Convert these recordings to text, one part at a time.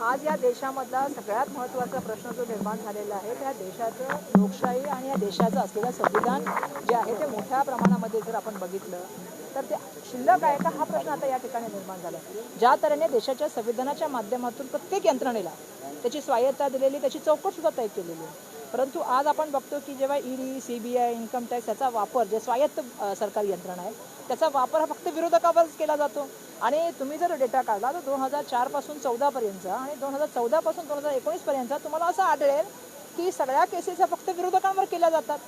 आज या देशामधला सगळ्यात महत्त्वाचा प्रश्न जो निर्माण झालेला आहे त्या देशाचं लोकशाही आणि या देशाचं असलेलं संविधान जे आहे ते मोठ्या प्रमाणामध्ये जर आपण बघितलं तर ते शिल्लक आहे का हा प्रश्न आता या ठिकाणी निर्माण झाला. ज्या तऱ्हेने देशाच्या संविधानाच्या माध्यमातून प्रत्येक यंत्रणेला त्याची स्वायत्तता दिलेली, त्याची चौकटसुद्धा तय केलेली आहे. परंतु आज आपण बघतो की जेव्हा ईडी, सीबीआय, इन्कम टॅक्स याचा वापर जे स्वायत्त सरकारी यंत्रणा आहे त्याचा वापर हा फक्त विरोधकावरच केला जातो. आणि तुम्ही जर डेटा काढला तर 2004 पासून 14 पर्यंत आणि 2014 पासून 2019 पर्यंत तुम्हाला असं आढळेल की सगळ्या केसेस ह्या फक्त विरोधकांवर केल्या जातात.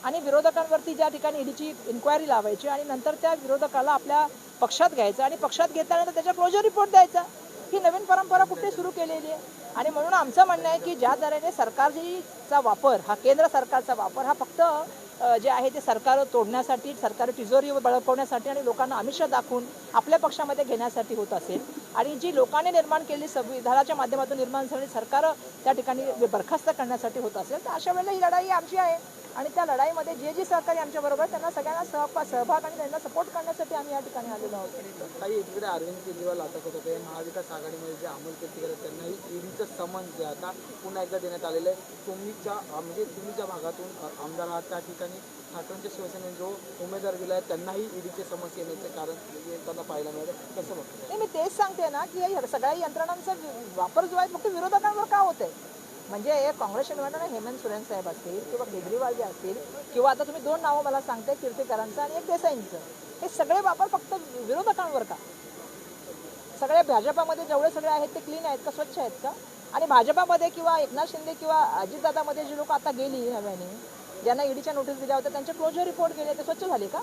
आणि विरोधकांवरती ज्या ठिकाणी ईडीची इन्क्वायरी लावायची आणि नंतर त्या विरोधकाला आपल्या पक्षात घ्यायचं आणि पक्षात घेतल्यानंतर त्याचा क्लोजर रिपोर्ट द्यायचा. ही नवीन परंपरा कुठे सुरू केलेली आहे. आणि म्हणून आमचं म्हणणं आहे की ज्या तऱ्हेने सरकारचा वापर हा केंद्र सरकारचा वापर हा फक्त जे आहे ते सरकार तोडण्यासाठी, सरकारी तिजोरी बळकवण्यासाठी आणि लोकांना आमिष दाखवून आपल्या पक्षामध्ये घेण्यासाठी होत असेल आणि जी लोकांनी निर्माण केलेली संविधानाच्या माध्यमातून निर्माण झालेली सरकार त्या ठिकाणी बरखास्त करण्यासाठी होत असेल तर अशा वेळेला ही लढाई आमची आहे. आणि त्या लढाईमध्ये जे सहकारी आमच्याबरोबर त्यांना सगळ्यांना सहभाग आणि त्यांना सपोर्ट करण्यासाठी आम्ही या ठिकाणी आलेलो आहोत. काही इकडे अरविंद केजरीवाल अटक होत होते. महाविकास आघाडीमध्ये जे अमोल केजरीवाल त्यांनाही ईडीचं समन्स जे आता पुन्हा एकदा देण्यात आलेलं आहे. तुम्हीच्या भागातून आमदार आहात त्या ठिकाणी ठाकरेंच्या शिवसेनेने जो उमेदवार दिला आहे त्यांनाही ईडीचे समन्स येण्याचं कारण त्यांना पाहायला मिळालं. कसं बघतो? नाही, मी तेच सांगते ना की या सगळ्या यंत्रणांचा वापर जो आहे फक्त विरोधकांवर का होत आहे. म्हणजे काँग्रेसचे निवडणूक हेमंत सोरेन साहेब असतील किंवा केजरीवाल जे असतील किंवा आता तुम्ही दोन नावं मला सांगते, कीर्तिकरांचं आणि एक देसाईंचं, हे सगळे वापर फक्त विरोधकांवर का. सगळे भाजपामध्ये जेवढे सगळे आहेत ते क्लीन आहेत का, स्वच्छ आहेत का. आणि भाजपामध्ये किंवा एकनाथ शिंदे किंवा अजितदादामध्ये जे लोक आता गेली नव्याने ज्यांना ईडीच्या नोटीस दिल्या होत्या त्यांचे क्लोजर रिपोर्ट गेले ते स्वच्छ झाले का.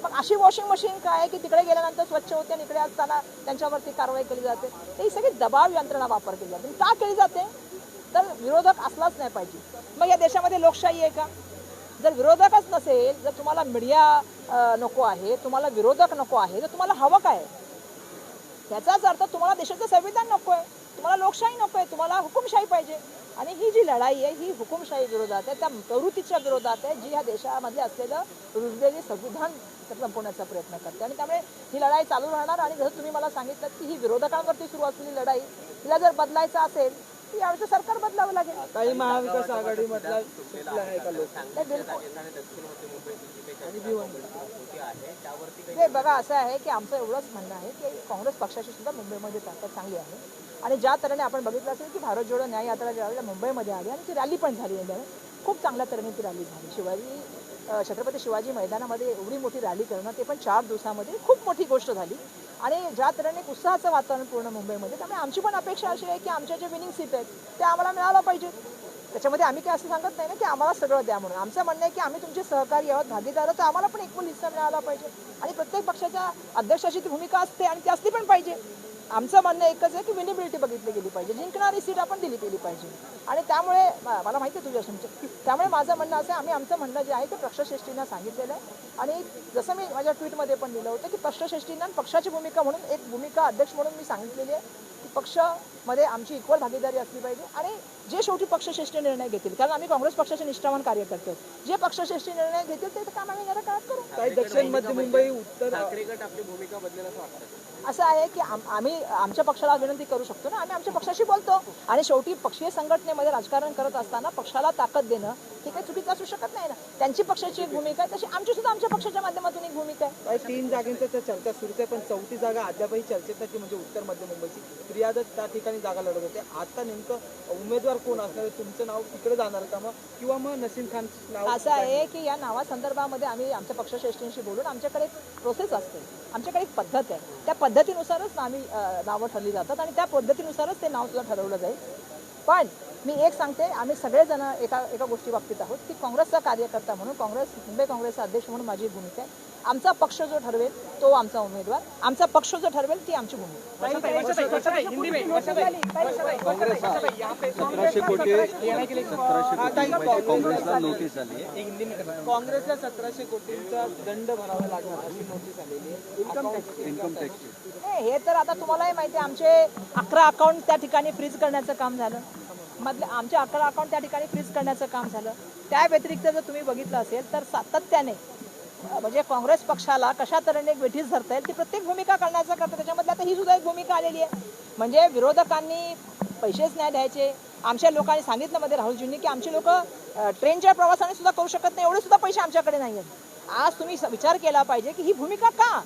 मग अशी वॉशिंग मशीन काय आहे की तिकडे गेल्यानंतर स्वच्छ होते आणि इकडे असताना त्यांच्यावरती कारवाई केली जाते. ही सगळी दबाव यंत्रणा वापर केली जाते. का केली जाते तर विरोधक असलाच नाही पाहिजे. मग या देशामध्ये लोकशाही आहे का. जर विरोधकच नसेल, जर तुम्हाला मीडिया नको आहे, तुम्हाला विरोधक नको आहे, तर तुम्हाला हवं काय. त्याचाच अर्थ तुम्हाला देशाचं संविधान नको आहे, तुम्हाला लोकशाही नको आहे, तुम्हाला हुकुमशाही पाहिजे. आणि ही जी लढाई आहे ही हुकुमशाही विरोधात आहे, त्या प्रवृत्तीच्या विरोधात आहे जी ह्या देशामध्ये असलेलं रुजलेले संविधान संपवण्याचा प्रयत्न करते. आणि त्यामुळे ही लढाई चालू राहणार. आणि जसं तुम्ही मला सांगितलं की ही विरोधकांवरती सुरू असलेली लढाई हिला जर बदलायचं असेल यावेळेचं सरकार बदलावं लागेल. काही महाविकास आघाडीमधला आहे का लोक हे बघा असं आहे की आमचं एवढंच म्हणणं आहे की काँग्रेस पक्षाची सुद्धा मुंबईमध्ये ताकद चांगली आहे. आणि ज्या तऱ्हेने आपण बघितलं असेल की भारत जोडो न्याय यात्रा ज्यावेळेला मुंबईमध्ये आली आणि ती रॅली पण झाली आहे, खूप चांगल्या तऱ्हेने ती रॅली झाली. छत्रपती शिवाजी मैदानामध्ये एवढी मोठी रॅली करणं ते पण 4 दिवसामध्ये खूप मोठी गोष्ट झाली. आणि ज्या तऱ्हेने उत्साहाचं वातावरण पूर्ण मुंबईमध्ये, त्यामुळे आमची पण अपेक्षा अशी आहे की आमच्या जे विनिंग सीट आहेत ते आम्हाला मिळायला पाहिजे. त्याच्यामध्ये आम्ही काय असं सांगत नाही ना की आम्हाला सगळं द्या म्हणून. आमचं म्हणणं आहे की आम्ही तुमचे सहकारी आहोत, भागीदार आहोत, तर आम्हाला पण इक्वल हिस्सा मिळाला पाहिजे. आणि प्रत्येक पक्षाच्या अध्यक्षाची ती भूमिका असते आणि ती असली पण पाहिजे. आमचं म्हणणं एकच आहे की विनेबिलिटी बघितली गेली पाहिजे, जिंकणारी सीट आपण दिली गेली पाहिजे. आणि त्यामुळे मला माहिती आहे तुझ्या तुमचं, त्यामुळे माझं म्हणणं असं आहे, आम्ही आमचं म्हणणं जे आहे ते पक्षश्रेष्ठींना सांगितलेलं आहे. आणि जसं मी माझ्या ट्विटमध्ये पण दिलं होतं की पक्षश्रेष्ठींना पक्षाची भूमिका म्हणून एक भूमिका अध्यक्ष म्हणून मी सांगितलेली आहे की पक्षामध्ये आमची इक्वल भागीदारी असली पाहिजे. आणि जे शेवटी पक्षश्रेष्ठी निर्णय घेतील, कारण आम्ही काँग्रेस पक्षाचे निष्ठावान कार्यकर्ते आहोत, जे पक्षश्रेष्ठी निर्णय घेतील ते काम आम्ही येणाऱ्या काळात करू. काही दक्षिण मध्य मुंबई उत्तर आपली भूमिका बदलेल असं वाटतं. असं आहे की आम्ही आमच्या पक्षाला विनंती करू शकतो ना, आम्ही आमच्या पक्षाशी बोलतो. आणि शेवटी पक्षीय संघटनेमध्ये राजकारण करत असताना पक्षाला ताकद देणं हे काही चुकीचं असू शकत नाही ना. त्यांची पक्षाची एक भूमिका आहे, तशी आमची सुद्धा आमच्या पक्षाच्या माध्यमातून एक भूमिका आहे. 3 जागांच्या चर्चा सुरूच आहे, पण 4थी जागा अद्यापही चर्चेत नाही, म्हणजे उत्तर मध्य मुंबईची. फिर्यादच त्या ठिकाणी जागा लढत होते. आता नेमकं उमेदवार कोण असणार, तुमचं नाव तिकडे जाणार का मग, किंवा मग नसीम खान नाव. असं आहे की या नावासंदर्भामध्ये आम्ही आमच्या पक्षश्रेष्ठींशी बोलून, आमच्याकडे एक प्रोसेस असते, आमच्याकडे एक पद्धत आहे, त्या पद्धतीनुसारच आम्ही नावं ठरली जातात आणि त्या पद्धतीनुसारच ते नाव सुद्धा ठरवलं जाईल. पण मी एक सांगते, आम्ही सगळेजण एका गोष्टी बाबतीत आहोत की काँग्रेसचा कार्यकर्ता म्हणून, मुंबई काँग्रेसचा अध्यक्ष म्हणून माझी भूमिका आहे. आमचा पक्ष जो ठरवेल तो आमचा उमेदवार, आमचा पक्ष जो ठरवेल ती आमची भूमिका. 1700 काँग्रेसला नोटीस आली आहे. काँग्रेसला 1700 कोटींचा दंड भरावा लागणार अशी नोटीस आलेली आहे इन्कम टॅक्स. हे तर आता तुम्हालाही माहिती आहे, आमचे 11 अकाउंट त्या ठिकाणी फ्रीज करण्याचं काम झालं. आमचे 11 अकाउंट त्या ठिकाणी फ्रीज करण्याचं काम झालं. त्या व्यतिरिक्त जर तुम्ही बघितलं असेल तर सातत्याने म्हणजे काँग्रेस पक्षाला कशा तऱ्हेने वेठीस धरता येईल ती प्रत्येक भूमिका करण्याचा करता. त्याच्यामध्ये आता ही सुद्धा एक भूमिका आलेली आहे. म्हणजे विरोधकांनी पैसेच नाही द्यायचे. आमच्या लोकांनी सांगितलं मध्ये राहुलजींनी की आमचे लोक ट्रेनच्या प्रवासाने सुद्धा करू शकत नाही, एवढे सुद्धा पैसे आमच्याकडे नाही आहेत. आज तुम्ही विचार केला पाहिजे की ही भूमिका का.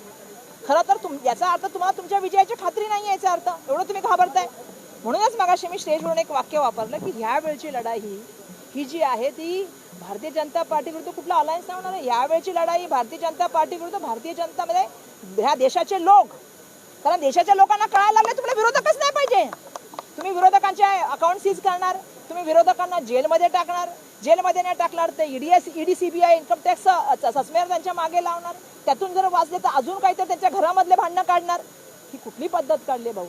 खरं तर याचा अर्थ तुम्हाला तुमच्या विजयाची खात्री नाही आहे याचा अर्थ, एवढं तुम्ही घाबरताय. म्हणूनच मगाशी मी स्टेजवरून एक वाक्य वापरलं की ह्या वेळची लढाई ही जी आहे ती भारतीय जनता पार्टी विरुद्ध कुठला अलायन्स नाही होणार आहे. यावेळची लढाई भारतीय जनता पार्टी विरुद्ध भारतीय जनता म्हणजे ह्या देशाचे लोक. कारण देशाच्या लोकांना कळायला लागले तुम्हाला विरोधकच नाही पाहिजे. तुम्ही विरोधकांचे अकाउंट सीज करणार, तुम्ही विरोधकांना जेलमध्ये टाकणार, जेलमध्ये नाही टाकणार ते ED CBI income tax suspend त्यांच्या मागे लावणार, त्यातून जर वाचले तर अजून काहीतरी त्यांच्या घरामधले भांडणं काढणार. ही कुठली पद्धत काढली भाऊ.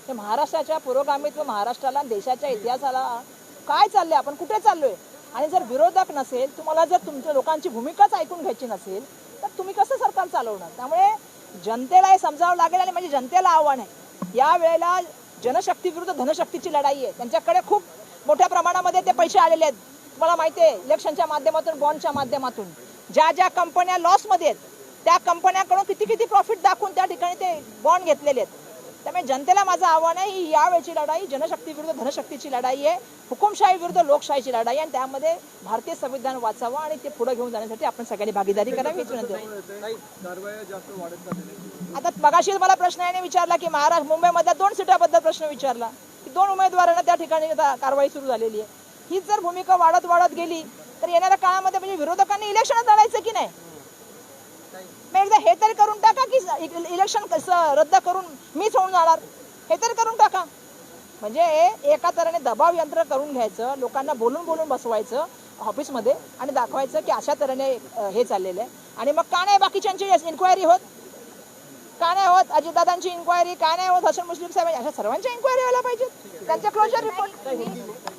हे महाराष्ट्राच्या पुरोगामित्व, महाराष्ट्राला देशाच्या इतिहासाला काय चाललंय, आपण कुठे चाललोय. आणि जर विरोधक नसेल, तुम्हाला जर तुमच्या लोकांची भूमिकाच ऐकून घ्यायची नसेल तर तुम्ही कसं सरकार चालवणार. त्यामुळे जनतेला हे समजावं लागेल. आणि म्हणजे जनतेला आव्हान आहे, या वेळेला जनशक्ती विरुद्ध धनशक्तीची लढाई आहे. त्यांच्याकडे खूप मोठ्या प्रमाणामध्ये ते पैसे आलेले आहेत. तुम्हाला माहिती आहे इलेक्शनच्या माध्यमातून, बॉन्डच्या माध्यमातून ज्या ज्या कंपन्या लॉसमध्ये आहेत त्या कंपन्यांकडून किती किती प्रॉफिट दाखवून त्या ठिकाणी ते बॉन्ड घेतलेले आहेत. त्यामुळे जनतेला माझं आव्हान आहे, ही यावेळची लढाई जनशक्ती विरुद्ध धनशक्तीची लढाई आहे, हुकुमशाही विरुद्ध लोकशाहीची लढाई आहे. आणि त्यामध्ये भारतीय संविधान वाचावं आणि ते पुढे घेऊन जाण्यासाठी आपण सगळ्यांनी भागीदारी करावी हीच विनंती आहे. आता मगाशी मला प्रश्न याने विचारला की महाराष्ट्र मुंबईमधल्या 2 सीटाबद्दल प्रश्न विचारला की 2 उमेदवारांना त्या ठिकाणी कारवाई सुरू झालेली आहे. हीच जर भूमिका वाढत वाढत गेली तर येणाऱ्या काळामध्ये म्हणजे विरोधकांनी इलेक्शन लढायचं की नाही. मग एकदा हे तरी करून टाका की इलेक्शन कसं रद्द करून मीच होऊन जाणार, हे तरी करून टाका. म्हणजे एका तऱ्हेने दबाव यंत्र करून घ्यायचं, लोकांना बोलून बोलून बसवायचं ऑफिसमध्ये आणि दाखवायचं की अशा तऱ्हेने हे चाललेलं आहे. आणि मग का नाही बाकीच्यांची इन्क्वायरी होत, का नाही होत अजितदादांची इन्क्वायरी, का नाही होत हसन मुश्रीफ साहेब, अशा सर्वांच्या इन्क्वायरी व्हायला पाहिजे. त्यांच्या क्लोजर रिपोर्ट